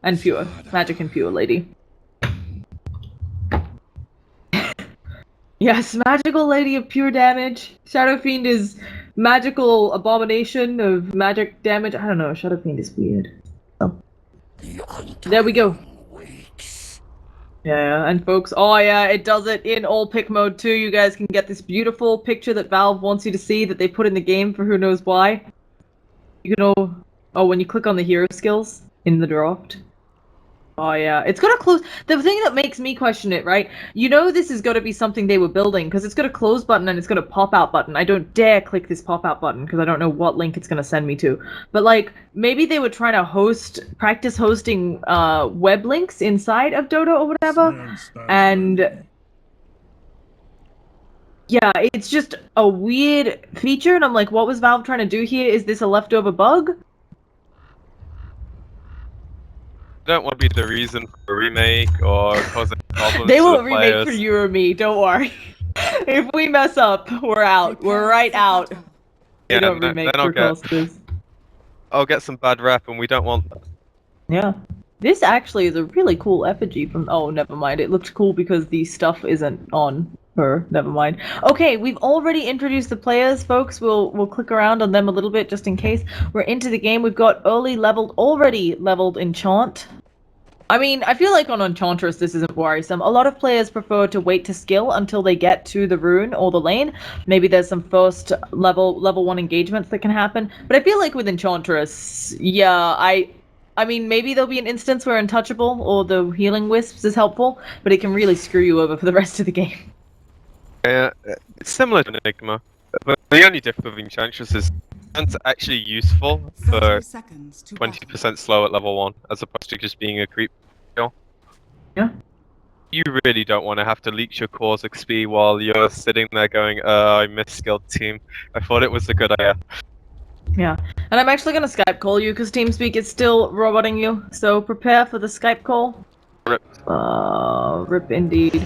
And pure. Magic and pure, lady. Yes, magical lady of pure damage. Shadow Fiend is magical abomination of magic damage. I don't know, Shadow Fiend is weird. Oh. There we go. Yeah, and folks, oh yeah, it does it in all pick mode too. You guys can get this beautiful picture that Valve wants you to see that they put in the game for who knows why. You can when you click on the hero skills in the draft. Oh yeah, it's got a close. The thing that makes me question it, right? You know this is got to be something they were building because it's got a close button and it's got a pop out button. I don't dare click this pop out button because I don't know what link it's gonna send me to. But like maybe they were trying to practice hosting web links inside of Dota or whatever, and yeah, it's just a weird feature. And I'm like, what was Valve trying to do here? Is this a leftover bug? Don't want to be the reason for a remake or causing problems. They to won't the remake players. for you or me, don't worry. If we mess up, we're out. We're right out. They don't remake for casters. I'll get some bad rep and we don't want that. Yeah. This actually is a really cool effigy from... Oh, never mind. It looked cool because the stuff isn't on her. Never mind. Okay, we've already introduced the players, folks. We'll click around on them a little bit just in case. We're into the game. We've got already leveled Enchant. I mean, I feel like on Enchantress this isn't worrisome. A lot of players prefer to wait to skill until they get to the rune or the lane. Maybe there's some first level 1 engagements that can happen. But I feel like with Enchantress, yeah, I mean, maybe there'll be an instance where Untouchable or the Healing Wisps is helpful, but it can really screw you over for the rest of the game. Yeah, it's similar to Enigma, but the only difference with Enchantress is it's actually useful for 20% slow at level 1, as opposed to just being a creep kill. Yeah. You really don't want to have to leech your cores XP while you're sitting there going, I misskilled team. I thought it was a good idea. Yeah, and I'm actually gonna Skype call you because TeamSpeak is still roboting you, so prepare for the Skype call. Rip. Rip indeed.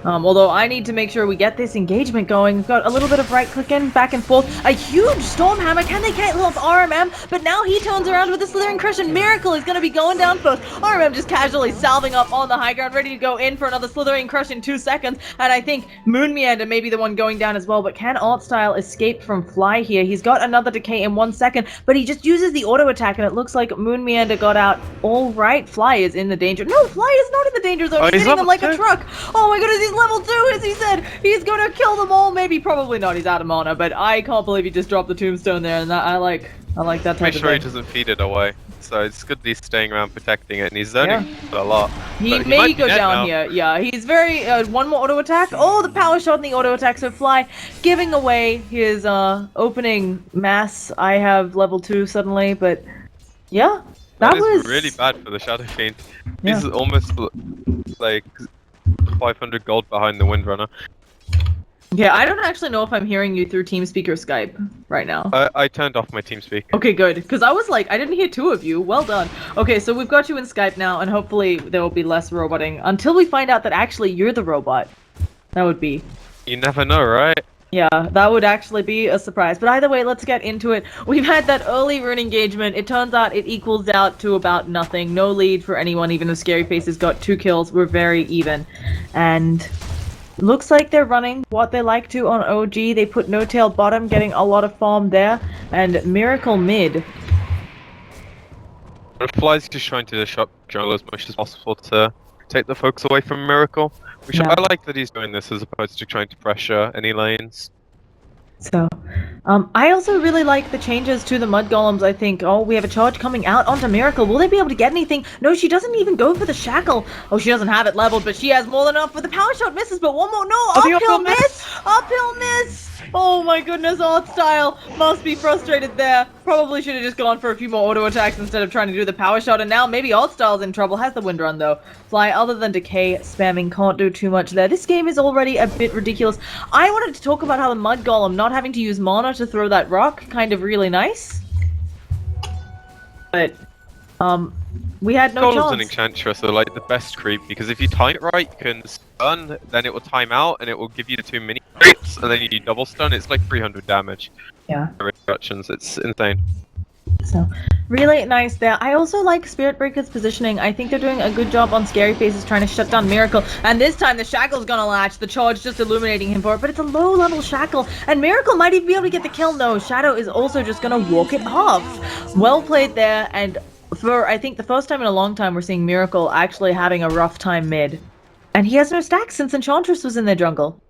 Although I need to make sure we get this engagement going. We've got a little bit of right-clicking, back and forth. A huge Stormhammer. Can they get off RMM? But now he turns around with a Slithering Crush, and Miracle is going to be going down first. RMM just casually salving up on the high ground, ready to go in for another Slithering Crush in 2 seconds. And I think Moon Meander may be the one going down as well. But can Artstyle escape from Fly here? He's got another decay in 1 second, but he just uses the auto attack, and it looks like Moon Meander got out all right. Fly is in the danger. No, Fly is not in the danger zone. He's hitting them like a truck. Oh my goodness, he's level 2, as he said. He's gonna kill them all. Maybe, probably not. He's out of mana, but I can't believe he just dropped the tombstone there, and that, I like that type of thing. Make sure he doesn't feed it away. So it's good that he's staying around protecting it, and he's zoning a lot. He may go down here. Yeah, he's very... one more auto attack. Oh, the power shot and the auto attack. So Fly giving away his opening mass. I have level 2 suddenly, but yeah. That was really bad for the Shadow Fiend. Yeah. He's almost like 500 gold behind the Windrunner. Yeah, I don't actually know if I'm hearing you through TeamSpeak or Skype right now. I turned off my TeamSpeak. Okay, good. Because I was like, I didn't hear 2 of you. Well done. Okay, so we've got you in Skype now, and hopefully there will be less roboting until we find out that actually you're the robot. That would be... You never know, right? Yeah, that would actually be a surprise. But either way, let's get into it. We've had that early rune engagement. It turns out it equals out to about nothing. No lead for anyone, even though ScaryFace has got 2 kills. We're very even. And looks like they're running what they like to on OG. They put No Tail bottom, getting a lot of farm there. And Miracle mid. Fly's just trying to disrupt jungle as much as possible to take the focus away from Miracle. Which I like that he's doing this as opposed to trying to pressure any lanes. So, I also really like the changes to the Mud Golems, I think. Oh, we have a charge coming out onto Miracle. Will they be able to get anything? No, she doesn't even go for the Shackle. Oh, she doesn't have it leveled, but she has more than enough for the power shot misses, but one more. No, uphill miss! Uphill miss! Oh my goodness, Artstyle must be frustrated there. Probably should have just gone for a few more auto attacks instead of trying to do the power shot, and now maybe Artstyle's in trouble. Has the wind run though. Fly, other than decay, spamming, can't do too much there. This game is already a bit ridiculous. I wanted to talk about how the Mud Golem not having to use mana to throw that rock, kind of really nice. But, we had no chance. Golems and Enchantress are like the best creep, because if you time it right, you can stun, then it will time out, and it will give you the 2 mini creeps, and then you double stun. It's like 300 damage. Yeah. Reductions. It's insane. So, really nice there. I also like Spirit Breaker's positioning. I think they're doing a good job on Scary Faces trying to shut down Miracle. And this time the Shackle's gonna latch. The charge just illuminating him for it. But it's a low-level Shackle. And Miracle might even be able to get the kill. No, Shadow is also just gonna walk it off. Well played there. And for, I think, the first time in a long time, we're seeing Miracle actually having a rough time mid. And he has no stacks since Enchantress was in their jungle.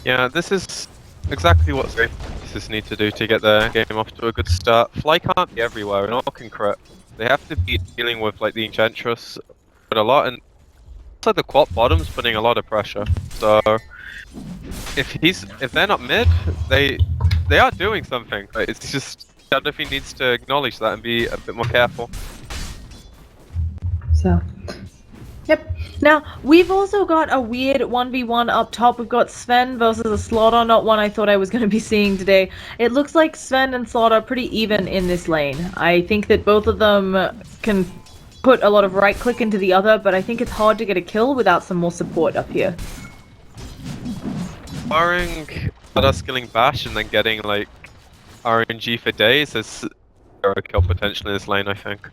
Yeah, this is exactly what Faces need to do to get their game off to a good start. Fly can't be everywhere, and all can crit. They have to be dealing with like the Enchantress a lot, and also the quad bottom's putting a lot of pressure. So if they're not mid, they are doing something. But it's just Shadow needs to acknowledge that and be a bit more careful. So, yep. Now, we've also got a weird 1v1 up top. We've got Sven versus a Slaughter, not one I thought I was going to be seeing today. It looks like Sven and Slaughter are pretty even in this lane. I think that both of them can put a lot of right click into the other, but I think it's hard to get a kill without some more support up here. Barring us killing Bash and then getting like RNG for days, there's a kill potential in this lane, I think.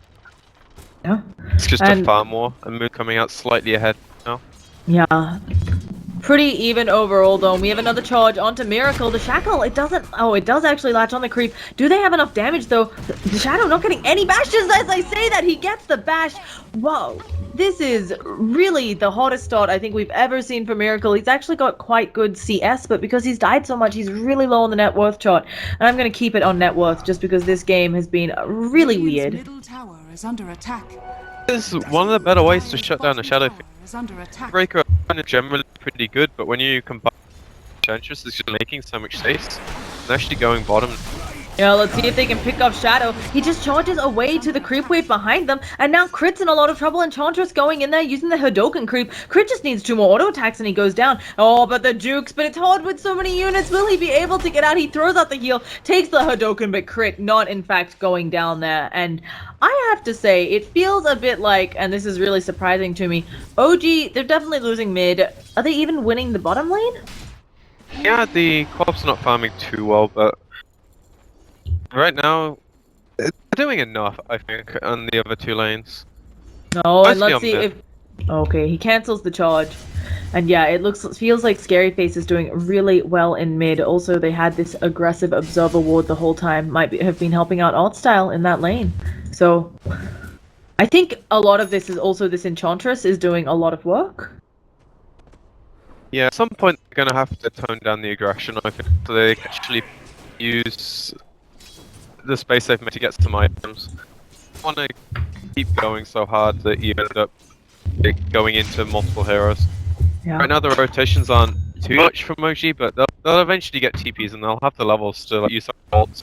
Yeah. It's just a farm war, and Moon coming out slightly ahead now. Yeah. Pretty even overall though. We have another charge onto Miracle. The Shackle, it doesn't... Oh, it does actually latch on the creep. Do they have enough damage though? The Shadow not getting any bashes as I say that. He gets the bash. Whoa. This is really the hottest start I think we've ever seen for Miracle. He's actually got quite good CS, but because he's died so much, he's really low on the net worth chart. And I'm going to keep it on net worth just because this game has been really weird. Middle tower is under attack. This is one of the better ways to shut down a Shadow. Breaker is generally pretty good, but when you combine Enchantress, it's just making so much space. And actually going bottom. Yeah, let's see if they can pick up Shadow. He just charges away to the creep wave behind them, and now Crit's in a lot of trouble. Enchantress going in there using the Hadoken creep. Crit just needs 2 more auto attacks and he goes down. Oh, but the jukes, but it's hard with so many units. Will he be able to get out? He throws out the heal, takes the Hadoken, but Crit not in fact going down there. And I have to say, it feels a bit like, and this is really surprising to me, OG, they're definitely losing mid. Are they even winning the bottom lane? Yeah, the co-op's not farming too well, but right now, they're doing enough, I think, on the other 2 lanes. No, and Mostly let's see mid. if... Okay, he cancels the charge. And yeah, it feels like ScaryFace is doing really well in mid. Also, they had this aggressive Observer ward the whole time. Have been helping out Artstyle in that lane. So, I think a lot of this is also this Enchantress is doing a lot of work. Yeah, at some point they're gonna have to tone down the aggression, I think, so they can actually use the space they've made to get some items. I want to keep going so hard that you end up going into multiple heroes. Yeah. Right now the rotations aren't too much from OG, but they'll eventually get TPs and they'll have the levels to like, use some ults.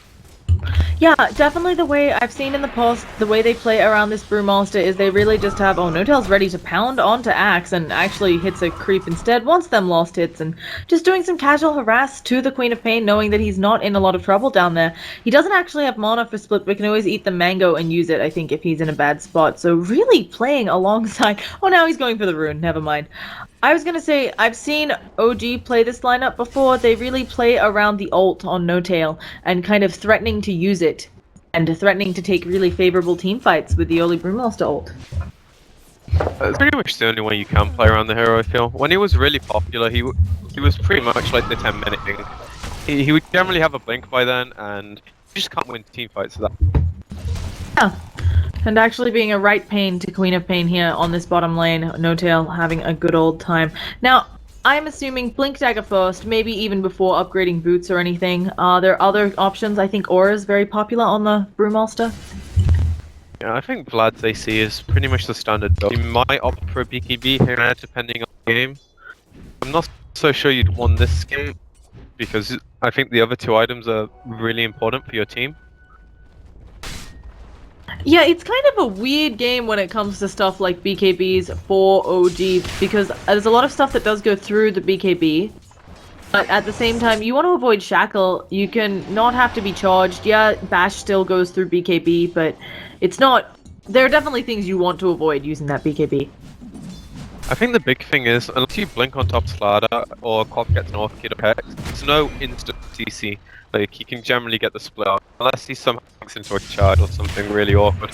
Yeah, definitely the way I've seen in the past, the way they play around this Brewmaster is they really just have, oh, No-Tail's ready to pound onto Axe and actually hits a creep instead, wants them lost hits, and just doing some casual harass to the Queen of Pain, knowing that he's not in a lot of trouble down there. He doesn't actually have mana for split, but can always eat the mango and use it, I think, if he's in a bad spot. So really playing alongside... Oh, now he's going for the rune, never mind. I was gonna say, I've seen OG play this lineup before. They really play around the ult on No-Tail and kind of threatening to use it and threatening to take really favorable team fights with the early Brewmaster ult. It's pretty much the only way you can play around the hero, I feel. When he was really popular, he was pretty much like the 10-minute thing. He would generally have a blink by then, and you just can't win team fights with that. Yeah. And actually being a right pain to Queen of Pain here on this bottom lane, No-Tail having a good old time. Now, I'm assuming Blink Dagger first, maybe even before upgrading boots or anything. There are other options. I think Aura is very popular on the Brewmaster. Yeah, I think Vlad's AC is pretty much the standard build. You might opt for a BKB here and there depending on the game. I'm not so sure you'd want this skin, because I think the other 2 items are really important for your team. Yeah, it's kind of a weird game when it comes to stuff like BKBs for OG, because there's a lot of stuff that does go through the BKB. But at the same time, you want to avoid Shackle. You can not have to be charged. Yeah, Bash still goes through BKB, but it's not... There are definitely things you want to avoid using that BKB. I think the big thing is, unless you blink on top Starladder or Quap gets an Orchid or Hex, there's no instant CC. Like, he can generally get the split out, unless he somehow hacks into a charge or something really awkward.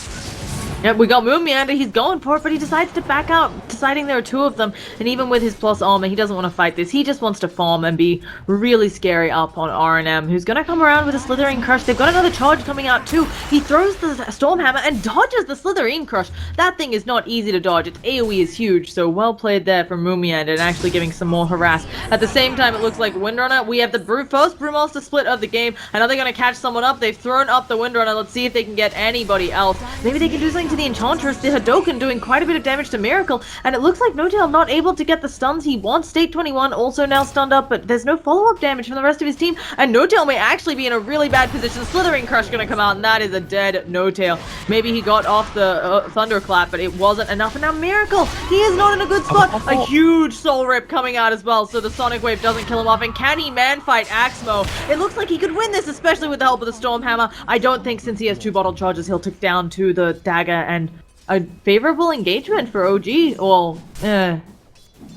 Yep, we got Moon Meander, he's going for it, but he decides to back out, deciding there are two of them, and even with his plus armor, he doesn't want to fight this. He just wants to farm and be really scary up on R&M, who's gonna come around with a Slitherine Crush. They've got another charge coming out too. He throws the Stormhammer and dodges the Slitherine Crush. That thing is not easy to dodge. Its AoE is huge, so well played there from Moon Meander and actually giving some more harass. At the same time, it looks like Windrunner. We have the first Brewmaster split of the game, and are they gonna catch someone up? They've thrown up the Windrunner. Let's see if they can get anybody else. Maybe they can do something to the Enchantress. The Hadoken doing quite a bit of damage to Miracle, and it looks like No-Tail not able to get the stuns he wants. State 21 also now stunned up, but there's no follow-up damage from the rest of his team, and No-Tail may actually be in a really bad position. Slithering Crush gonna come out, and that is a dead No-Tail. Maybe he got off the Thunderclap, but it wasn't enough, and now Miracle, he is not in a good spot. A huge Soul Rip coming out as well, so the Sonic Wave doesn't kill him off, and can he man-fight Axmo? It looks like he could win this, especially with the help of the Stormhammer. I don't think since he has two bottle charges, he'll take down to the Dagger, and a favorable engagement for OG, well,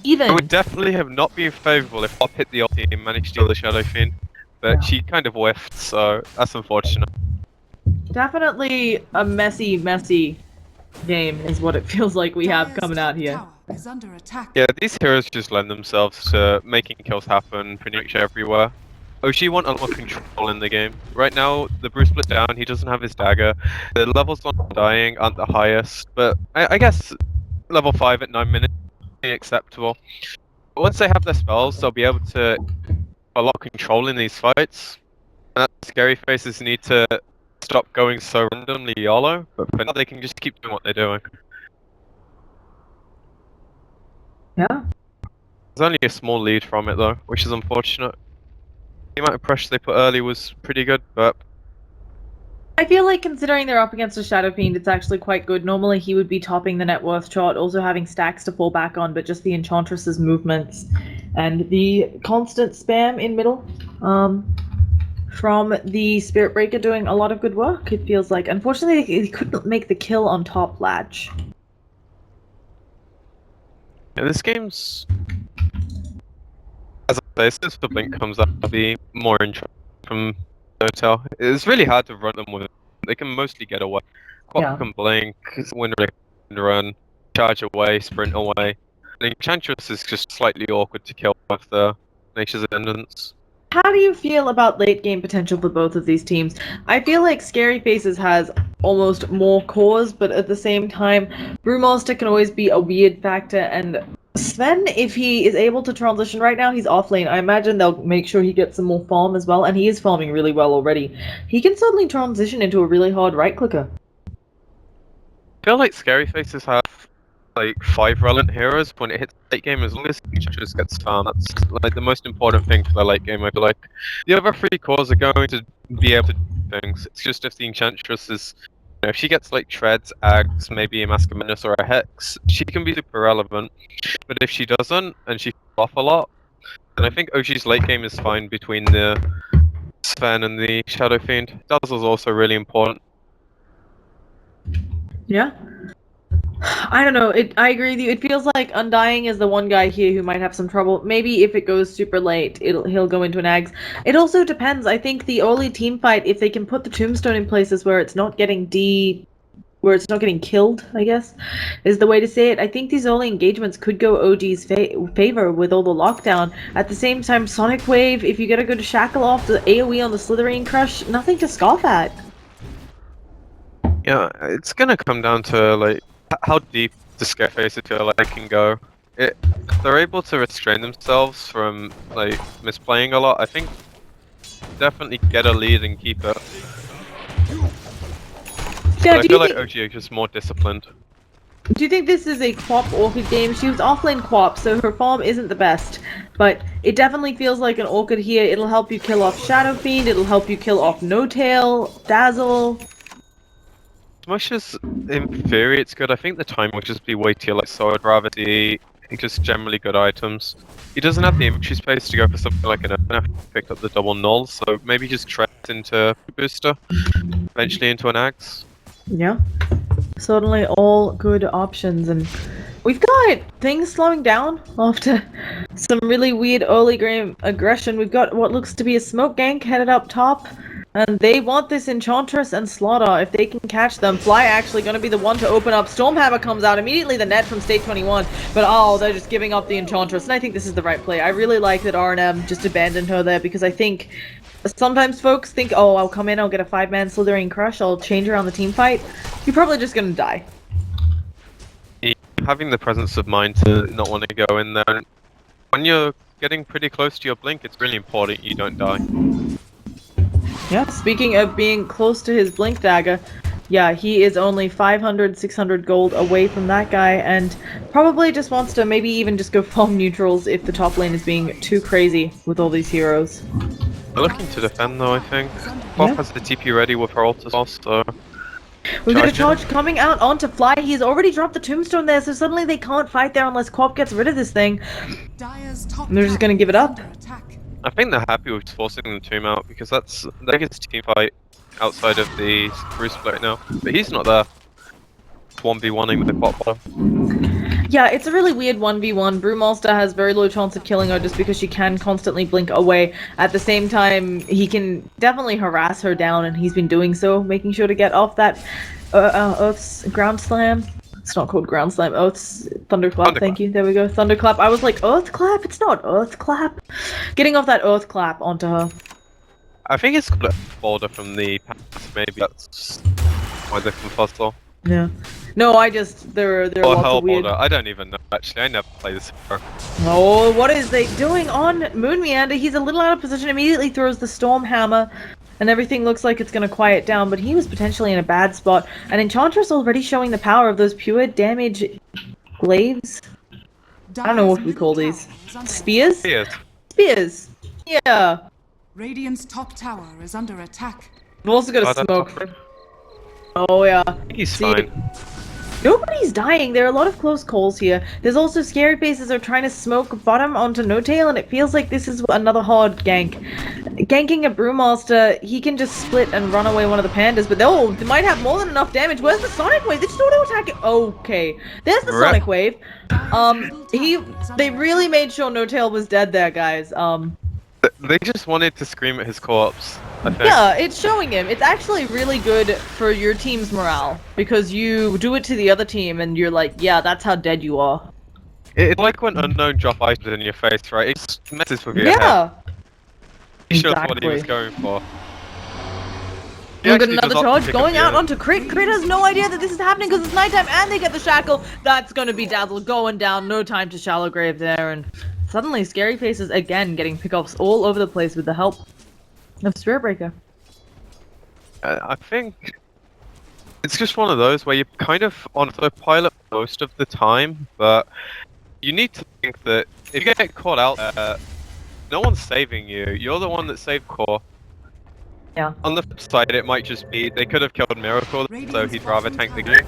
even. It would definitely have not been favourable if Pop hit the ulti and managed to kill the Shadow Fiend, but she kind of whiffed, so that's unfortunate. Definitely a messy game is what it feels like we have coming out here. Tower is under attack. Yeah, these heroes just lend themselves to making kills happen pretty much everywhere. OG want a lot more control in the game. Right now, the Bruce split down, he doesn't have his dagger. The levels on dying aren't the highest, but I guess level 5 at 9 minutes is acceptable. But once they have their spells, they'll be able to a lot of control in these fights. And Scary Faces need to stop going so randomly YOLO, but for now they can just keep doing what they're doing. Yeah. There's only a small lead from it though, which is unfortunate. The amount of pressure they put early was pretty good, but I feel like considering they're up against a Shadow Fiend, it's actually quite good. Normally he would be topping the net worth chart, also having stacks to fall back on, but just the Enchantress's movements and the constant spam in middle from the Spirit Breaker doing a lot of good work, it feels like. Unfortunately, he couldn't make the kill on top latch. yeah, this game's... As I say, since the blink comes up, I'll be more interested from No-Tail. It's really hard to run them with. They can mostly get away. Quap can blink, Wind run, charge away, sprint away. The Enchantress is just slightly awkward to kill with the Nature's Attendance. How do you feel about late game potential for both of these teams? I feel like Scary Faces has almost more cores, but at the same time, Brewmaster can always be a weird factor, and Sven, if he is able to transition right now, he's off lane. I imagine they'll make sure he gets some more farm as well, and he is farming really well already. He can suddenly transition into a really hard right clicker. I feel like Scary Faces have like 5 relevant heroes when it hits late game. As long as Enchantress gets farm, that's like the most important thing for the late game. I feel like the other 3 cores are going to be able to do things. It's just if the Enchantress is, you know, if she gets like Treads, Ags, maybe a Mask of Menace or a Hex, she can be super relevant. But if she doesn't and she falls off a lot, then I think OG's late game is fine between the Sven and the Shadow Fiend. Dazzle is also really important. Yeah. I don't know. I agree with you. It feels like Undying is the one guy here who might have some trouble. Maybe if it goes super late, he'll go into an Ags. It also depends. I think the early team fight, if they can put the Tombstone in places where it's not getting killed, I guess, is the way to say it. I think these early engagements could go OG's favor with all the lockdown. At the same time, Sonic Wave, if you get a good shackle off, the AoE on the Slitherine Crush, nothing to scoff at. Yeah, it's gonna come down to like how deep the Scare Faces feel like they can go. If they're able to restrain themselves from like misplaying a lot, I think definitely get a lead and keep it. Yeah, but I feel like OG is just more disciplined. Do you think this is a Quap Orchid game? She was offlane Quap, so her farm isn't the best. But it definitely feels like an Orchid here. It'll help you kill off Shadow Fiend, it'll help you kill off No-Tail, Dazzle. As much as in theory it's good, I think the time will just be way too like Sword Gravity, just generally good items. He doesn't have the inventory space to go for something like an FNF, picked up the double null, so maybe just tread into Booster, eventually into an Axe. Yeah. Certainly all good options, and We've got things slowing down after some really weird early game aggression. We've got what looks to be a smoke gank headed up top. And they want this Enchantress and Slaughter. If they can catch them, Fly actually going to be the one to open up. Stormhammer comes out immediately, the net from State 21. But oh, they're just giving up the Enchantress. And I think this is the right play. I really like that R&M just abandoned her there because I think sometimes folks think, oh, I'll come in, I'll get a 5-man Slithering Crush, I'll change around the team fight. You're probably just going to die. Having the presence of mind to not want to go in there. When you're getting pretty close to your blink, it's really important you don't die. Yeah, speaking of being close to his blink dagger, yeah, he is only 500, 600 gold away from that guy, and probably just wants to maybe even just go farm neutrals if the top lane is being too crazy with all these heroes. They're looking to defend though, I think. Bob has the TP ready with her ult as well, so... We've got a charge coming out onto Fly. He's already dropped the tombstone there, so suddenly they can't fight there unless Quap gets rid of this thing. And they're just gonna give it up. I think they're happy with forcing the tomb out because that's the biggest team fight outside of the Bruce split now. But he's not there. 1v1ing with the Qualifier. Yeah, it's a really weird 1v1. Brewmaster has very low chance of killing her just because she can constantly blink away. At the same time, he can definitely harass her down, and he's been doing so, making sure to get off that Earth's Ground Slam. It's not called Ground Slam, Earth's Thunderclap, thank you. There we go, Thunderclap. I was like, Earth Clap? It's not Earth Clap. Getting off that Earth Clap onto her. I think it's got a border from the past, maybe that's why they're confused. Yeah. No, I just there are lots of weird. Border. I don't even know actually. I never played this before. Oh, what is they doing on Moon Meander? He's a little out of position. Immediately throws the Storm Hammer, and everything looks like it's gonna quiet down. But he was potentially in a bad spot. And Enchantress already showing the power of those pure damage glaives. I don't know what we call these. Spears? Spears. Yeah. Radiant's top tower is under attack. We've also got a smoke. Oh yeah. He's fine. Nobody's dying. There are a lot of close calls here. There's also ScaryFaces are trying to smoke bottom onto No-Tail, and it feels like this is another hard gank. Ganking a Brewmaster, he can just split and run away one of the pandas, but they might have more than enough damage. Where's the Sonic Wave? They just auto-attack. Okay, there's the Sonic Wave. They really made sure No-Tail was dead there, guys. They just wanted to scream at his corpse, I think. Yeah, it's showing him. It's actually really good for your team's morale, because you do it to the other team and you're like, yeah, that's how dead you are. It's like when Unknown drop ice in your face, right? It just messes with your head. Yeah! He showed what he was going for. We've got another charge going out onto Crit. Crit has no idea that this is happening because it's nighttime and they get the shackle. That's gonna be Dazzle going down. No time to Shallow Grave there, and suddenly ScaryFaces again getting pickoffs all over the place with the help of Spirit Breaker. I think it's just one of those where you're kind of on autopilot most of the time, but you need to think that if you get caught out there, no one's saving you. You're the one that saved Core. Yeah. On the flip side, it might just be they could have killed Miracle, so he'd rather tank the game.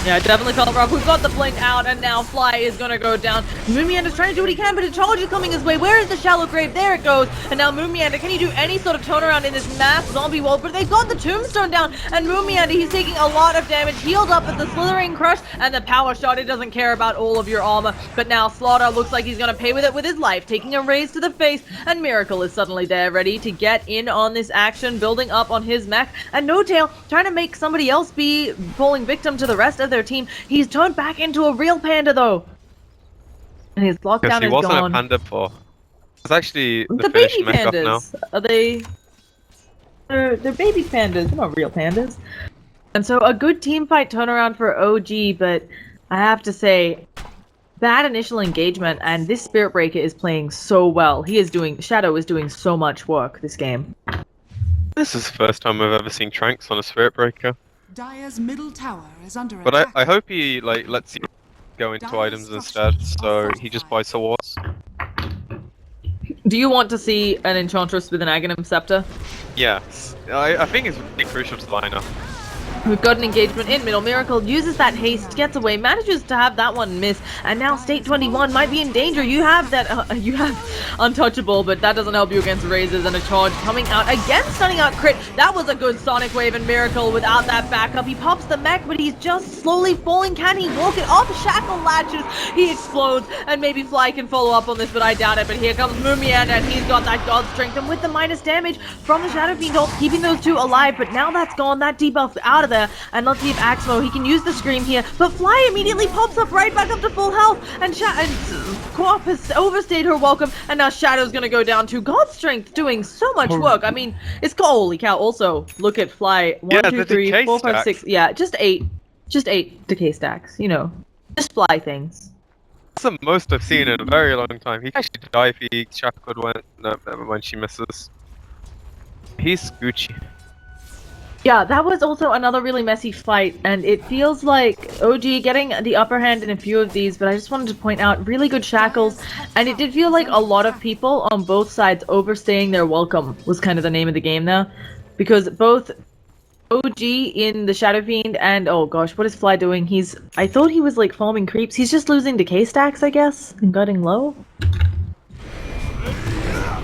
Yeah, definitely call it Rob. We've got the blink out, and now Fly is gonna go down. Moon Meander is trying to do what he can, but a charge is coming his way. Where is the Shallow Grave? There it goes. And now Moon Meander, can he do any sort of turnaround in this mass zombie world? But they've got the tombstone down, and Moon Meander, he's taking a lot of damage. Healed up with the Slithering Crush and the Power Shot. It doesn't care about all of your armor. But now Slaughter looks like he's gonna pay with it with his life, taking a raise to the face, and Miracle is suddenly there, ready to get in on this action, building up on his mech. And No-Tail trying to make somebody else be falling victim to the rest of their team. He's turned back into a real panda, though. And his lockdown is gone. He wasn't a panda before. It's actually the baby mech up now. pandas. Are they... They're baby pandas. They're not real pandas. And so a good team fight turnaround for OG, but I have to say, bad initial engagement, and this Spirit Breaker is playing so well. Shadow is doing so much work this game. This is the first time I've ever seen Tranks on a Spirit Breaker. Dire's middle tower is under But attack. I hope he lets you go into items instead, so he just buys swords. Do you want to see an Enchantress with an Aghanim Scepter? Yes, I think it's really crucial to the lineup. We've got an engagement in middle. Miracle uses that haste, gets away, manages to have that one miss, and now State 21 might be in danger. You have that, you have untouchable, but that doesn't help you against raises, and a charge coming out again, stunning out crit. That was a good Sonic Wave, and Miracle without that backup. He pops the mech, but he's just slowly falling. Can he walk it off? Shackle latches. He explodes, and maybe Fly can follow up on this, but I doubt it. But here comes Mumian, and he's got that God Strength, and with the minus damage from the Shadow Fiend ult, keeping those two alive, but now that's gone. That debuff out of there, and let's see if Axmo, he can use the Scream here, but Fly immediately pops up right back up to full health, and Co-op has overstayed her welcome, and now Shadow's gonna go down to God Strength, doing so much work. I mean, it's holy cow. Also, look at Fly. 1, 2, 3, 4, 5, 6. Yeah, just 8 decay stacks, you know, just Fly things. That's the most I've seen in a very long time. He can actually die if he shackled when she misses. He's Gucci. Yeah, that was also another really messy fight, and it feels like OG getting the upper hand in a few of these, but I just wanted to point out really good shackles, and it did feel like a lot of people on both sides overstaying their welcome was kind of the name of the game there, because both OG in the Shadow Fiend and, oh gosh, what is Fly doing? I thought he was like farming creeps. He's just losing decay stacks, I guess, and getting low.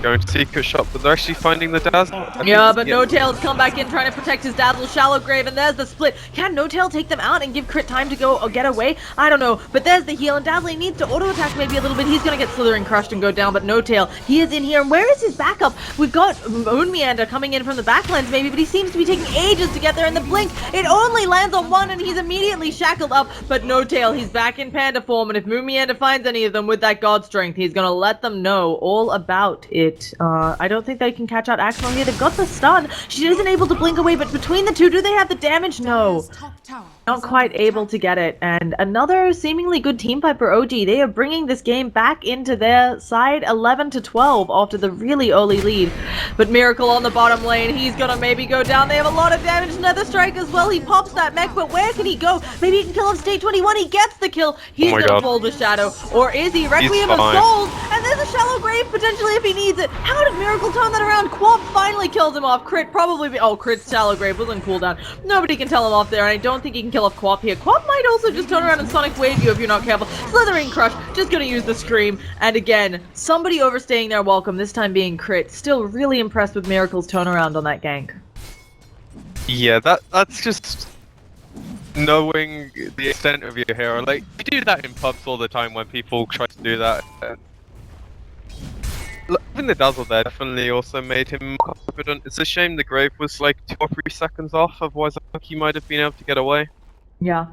Going to Secret Shop, but they're actually finding the Dazzle. Yeah, but No Tail's come back in trying to protect his Dazzle. Shallow Grave, and there's the split. Can No Tail take them out and give crit time to go or get away? I don't know, but there's the heal, and Dazzle needs to auto attack maybe a little bit. He's gonna get Slithering crushed and go down, but No Tail, he is in here. And where is his backup? We've got Moon Meander coming in from the backlands maybe, but he seems to be taking ages to get there in the blink. It only lands on one, and he's immediately shackled up, but No Tail, he's back in panda form, and if Moon Meander finds any of them with that God Strength, he's gonna let them know all about it. I don't think they can catch out Axel here. They've got the stun. She isn't able to blink away, but between the two, do they have the damage? No. Not quite able to get it. And another seemingly good team fight for OG. They are bringing this game back into their side 11-12 after the really early lead. But Miracle on the bottom lane. He's gonna maybe go down. They have a lot of damage. Nether Strike as well. He pops that mech, but where can he go? Maybe he can kill off State 21. He gets the kill. He's gonna fall to Shadow. Or is he? Requiem of Souls. And there's a Shallow Grave potentially if he needs it. How did Miracle turn that around? Quap finally kills him off. Crit probably be. Oh, Crit's Shallow Grave was on cooldown. Nobody can tell him off there, and I don't think he can kill off Quap here. Quap might also just turn around and Sonic Wave you if you're not careful. Slithering Crush, just gonna use the Scream. And again, somebody overstaying their welcome, this time being Crit. Still really impressed with Miracle's turnaround on that gank. Yeah, that's just knowing the extent of your hero. Like, you do that in pubs all the time when people try to do that. Even the Dazzle there definitely also made him confident. It's a shame the Grave was like 2 or 3 seconds off, otherwise I think he might have been able to get away. Yeah.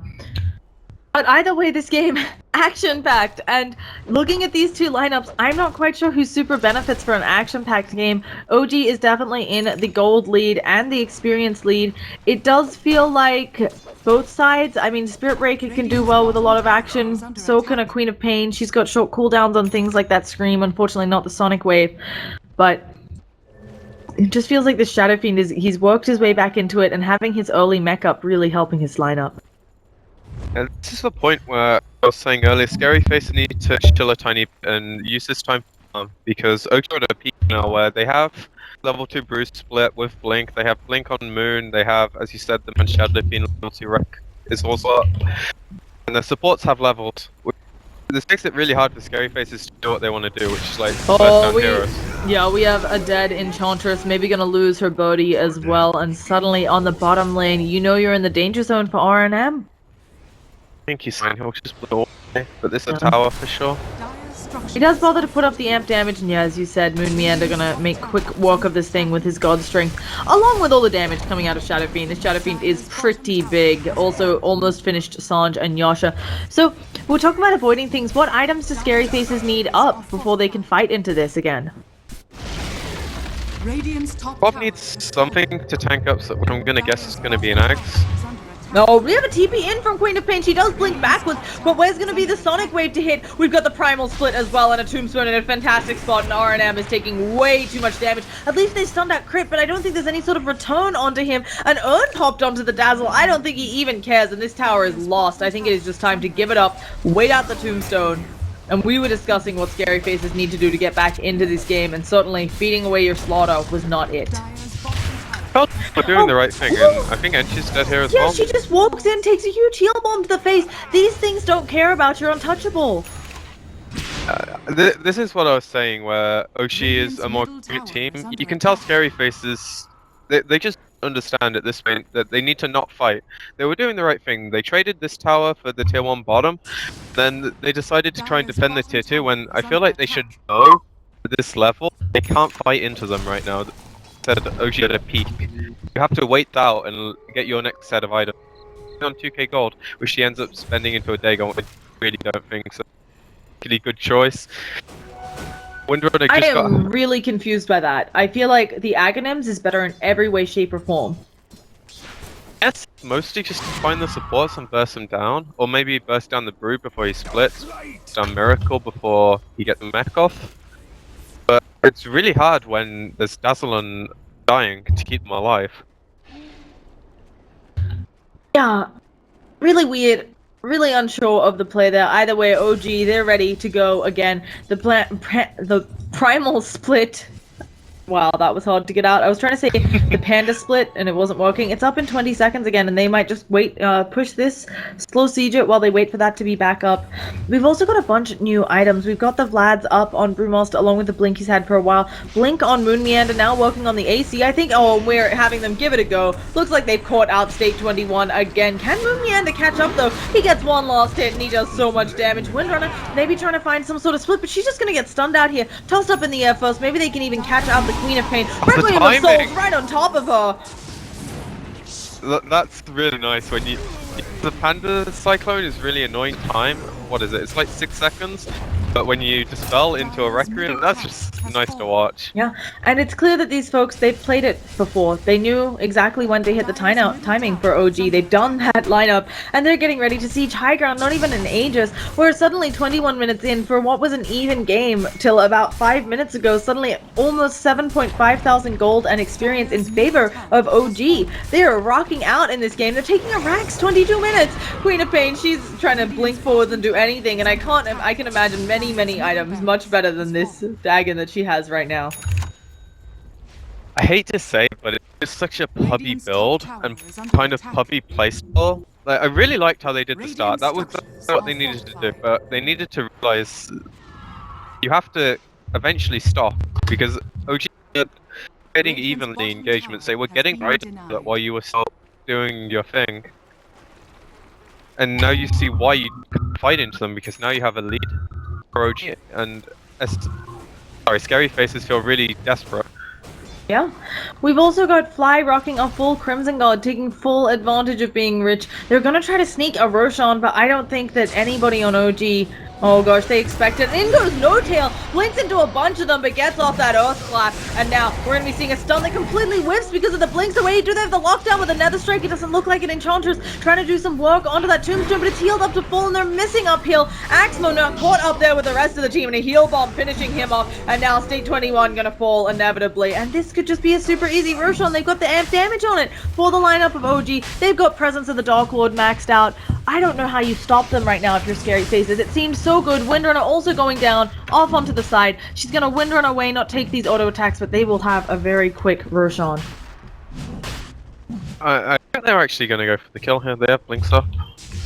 But either way, this game, action-packed, and looking at these two lineups, I'm not quite sure who super benefits for an action-packed game. OG is definitely in the gold lead and the experience lead. It does feel like both sides, I mean, Spirit Breaker can do well with a lot of action, so can a Queen of Pain. She's got short cooldowns on things like that Scream, unfortunately not the Sonic Wave, but it just feels like the Shadow Fiend, he's worked his way back into it, and having his early mech up really helping his lineup. And this is the point where I was saying earlier, ScaryFace need to chill a tiny bit and use this time because OG are at a peak now where they have level 2 Bruce split with Blink, they have Blink on Moon, they have, as you said, the Man Shadow Fiend level 2 Wreck is also up, and their supports have levels. This makes it really hard for ScaryFaces to do what they want to do, which is like heroes. Yeah, we have a dead Enchantress, maybe gonna lose her Bodhi as well, and suddenly on the bottom lane, you know you're in the danger zone for R&M. I think he's fine, he'll just blow away, but this is a tower for sure. He does bother to put up the amp damage, and yeah, as you said, Moon Meander gonna make quick work of this thing with his God Strength, along with all the damage coming out of Shadow Fiend. This Shadow Fiend is pretty big, also almost finished Sanj and Yasha. So, we're talking about avoiding things. What items do ScaryFaces need up before they can fight into this again? Bob needs something to tank up, so what I'm gonna guess is gonna be an axe. No, we have a TP in from Queen of Pain. She does blink backwards, but where's going to be the Sonic Wave to hit? We've got the Primal Split as well, and a Tombstone in a fantastic spot, and R&M is taking way too much damage. At least they stunned out Crit, but I don't think there's any sort of return onto him. An Urn popped onto the Dazzle. I don't think he even cares, and this tower is lost. I think it is just time to give it up, wait out the Tombstone. And we were discussing what ScaryFaces need to do to get back into this game, and certainly feeding away your Slaughter was not it. Felt We're doing the right thing, and I think Enchi's dead here as Yeah, well. she just walks in, takes a huge heal bomb to the face. These things don't care about your untouchable. This is what I was saying, where Oshi is a more good team. You can tell ScaryFaceZZZ, they just understand at this point that they need to not fight. They were doing the right thing. They traded this tower for the tier 1 bottom, then they decided to try and defend the tier 2 when I feel like they should know at this level they can't fight into them right now. Said Oshi at a peak. You have to wait out and get your next set of items. On 2k gold, which she ends up spending into a day going, I really don't think so. Really good choice. I am really confused by that. I feel like the Aghanims is better in every way, shape, or form. Yes, mostly just find the supports and burst them down, or maybe burst down the Brood before he splits, down Miracle before he gets the mech off. But it's really hard when there's Dazzle and dying to keep them alive. Yeah, really weird. Really unsure of the play there. Either way, OG, they're ready to go again. The primal split. Wow, that was hard to get out. I was trying to say the panda split, and it wasn't working. It's up in 20 seconds again, and they might just wait, push this, slow siege it while they wait for that to be back up. We've also got a bunch of new items. We've got the Vlad's up on Brewmaster, along with the Blink he's had for a while. Blink on Moon Meander, now working on the AC. I think, we're having them give it a go. Looks like they've caught out State 21 again. Can Moon Meander catch up, though? He gets one last hit, and he does so much damage. Windrunner, maybe trying to find some sort of split, but she's just gonna get stunned out here. Tossed up in the air first. Maybe they can even catch out the Queen of Pain. Requiem of Souls right on top of her. That's really nice when you... The Panda Cyclone is really annoying time. What is it? It's like 6 seconds. But when you dispel into a Requiem, that's just nice to watch. Yeah, and it's clear that these folks, they've played it before. They knew exactly when to hit the timing for OG. They've done that lineup, and they're getting ready to siege high ground, not even in ages. We're suddenly 21 minutes in for what was an even game till about 5 minutes ago. Suddenly almost 7.5 thousand gold and experience in favor of OG. They are rocking out in this game. They're taking a Rax 22 minutes. Queen of Pain, she's trying to blink forwards and do anything, and I can imagine many items much better than this Dagon that she has right now. I hate to say it, but it's such a pubby build and kind of pubby playstyle. Like, I really liked how they did the start. That was what they needed to do, but they needed to realize you have to eventually stop because OG getting evenly engagements. They were getting right while you were still doing your thing, and now you see why you could fight into them because now you have a lead. OG and ScaryFaceZZZ feel really desperate. Yeah. We've also got Fly rocking a full Crimson Guard, taking full advantage of being rich. They're gonna try to sneak a Roshan, but I don't think that anybody on OG... Oh gosh, they expect it. In goes No Tail, blinks into a bunch of them, but gets off that Earth Clap. And now we're gonna be seeing a stun that completely whiffs because of the blinks away. Do they have the lockdown with a Nether Strike? It doesn't look like an Enchantress trying to do some work onto that Tombstone, but it's healed up to full, and they're missing uphill. Axmo now caught up there with the rest of the team, and a heal bomb finishing him off. And now State 21 gonna fall inevitably. And this could just be a super easy Roshan. They've got the amp damage on it for the lineup of OG. They've got Presence of the Dark Lord maxed out. I don't know how you stop them right now if you're ScaryFaceZZZ. It seems so good. Windrunner also going down, off onto the side. She's gonna Windrunner away, not take these auto attacks, but they will have a very quick Roshan. I think they're actually gonna go for the kill here. They have blinks up.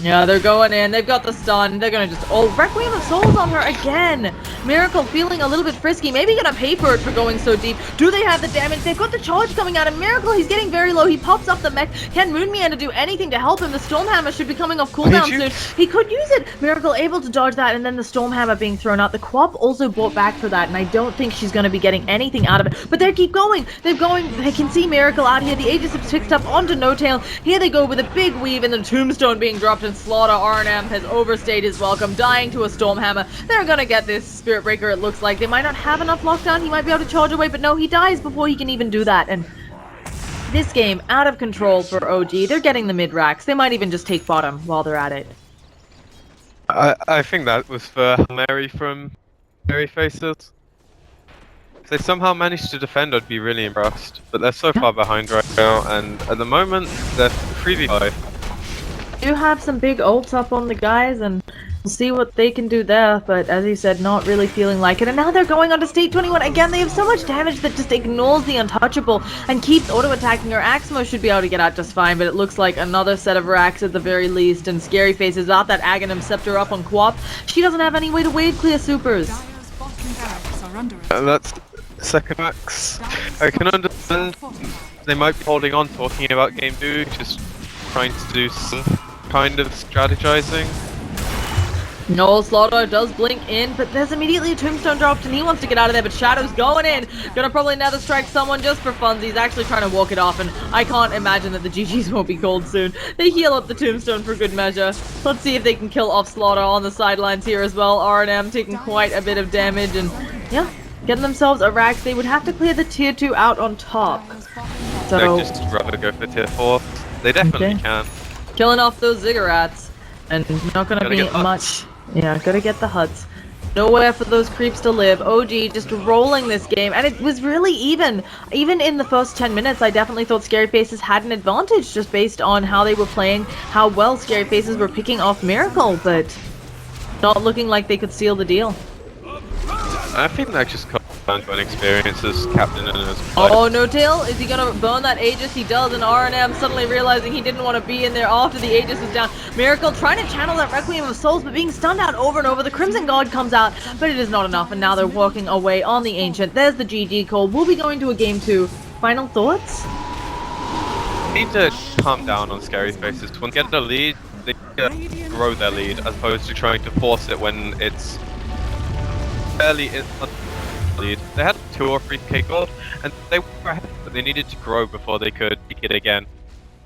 Yeah, they're going in. They've got the stun. They're gonna just... Oh, Requiem of Souls on her again. Miracle feeling a little bit frisky. Maybe gonna pay for it for going so deep. Do they have the damage? They've got the charge coming out of Miracle. He's getting very low. He pops up the mech. Can Moon Meander do anything to help him? The Stormhammer should be coming off cooldown soon. He could use it. Miracle able to dodge that, and then the Stormhammer being thrown out. The Quap also bought back for that, and I don't think she's gonna be getting anything out of it. But they keep going. They can see Miracle out here. The Aegis have picked up onto No Tail. Here they go with a big weave, and the Tombstone being dropped, and Slaughter RNM has overstayed his welcome, dying to a Stormhammer. They're gonna get this Spirit Breaker, it looks like. They might not have enough lockdown. He might be able to charge away, but no, he dies before he can even do that. And this game, out of control for OG. They're getting the mid-racks. They might even just take bottom while they're at it. I think that was for Mary from ScaryFaceZZZ. If they somehow managed to defend, I'd be really impressed. But they're so far behind right now, and at the moment, they're 3v5. do have some big ults up on the guys, and we'll see what they can do there, but as you said, not really feeling like it. And now they're going on to state 21. Again, they have so much damage that just ignores the untouchable and keeps auto-attacking. Her Axmo should be able to get out just fine, but it looks like another set of racks at the very least, and ScaryFace is out that Aghanim Scepter up on Quap. She doesn't have any way to wave clear supers. That's second max. I can understand they might be holding on, talking about game 2, just trying to do some kind of strategizing. No, Slaughter does blink in, but there's immediately a tombstone dropped and he wants to get out of there, but Shadow's going in. Gonna probably nether strike someone just for fun. He's actually trying to walk it off, and I can't imagine that the GGs won't be called soon. They heal up the tombstone for good measure. Let's see if they can kill off Slaughter on the sidelines here as well. R&M taking quite a bit of damage, and yeah, getting themselves a rack. They would have to clear the tier 2 out on top. So They'd just rather go for tier 4. They definitely can. Killing off those ziggurats, and not gonna be much. Yeah, gotta get the huts. Nowhere for those creeps to live. OG just rolling this game, and it was really even. Even in the first 10 minutes, I definitely thought ScaryFaces had an advantage just based on how they were playing, how well ScaryFaces were picking off Miracle, but not looking like they could seal the deal. I think that just comes down to an experience as captain and as player. Oh, no tail. Is he gonna burn that Aegis? He does, and R&M suddenly realizing he didn't want to be in there after the Aegis was down. Miracle trying to channel that Requiem of Souls, but being stunned out over and over. The Crimson God comes out, but it is not enough, and now they're walking away on the Ancient. There's the GG call. We'll be going to a game 2. Final thoughts? They need to calm down on ScaryFaces. When they get the lead, they need to grow their lead as opposed to trying to force it when it's barely in lead. They had 2 or 3k gold, and they were ahead, but they needed to grow before they could pick it again.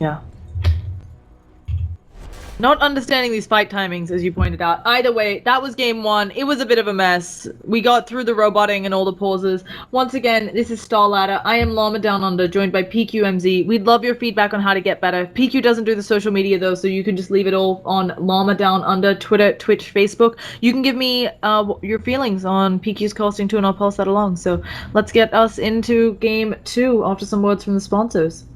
Yeah. Not understanding these fight timings, as you pointed out. Either way, that was game 1. It was a bit of a mess. We got through the roboting and all the pauses. Once again, this is Starladder. I am Llama Down Under, joined by PQMZ. We'd love your feedback on how to get better. PQ doesn't do the social media, though, so you can just leave it all on Llama Down Under, Twitter, Twitch, Facebook. You can give me your feelings on PQ's costing too, and I'll pass that along. So let's get us into game 2 after some words from the sponsors.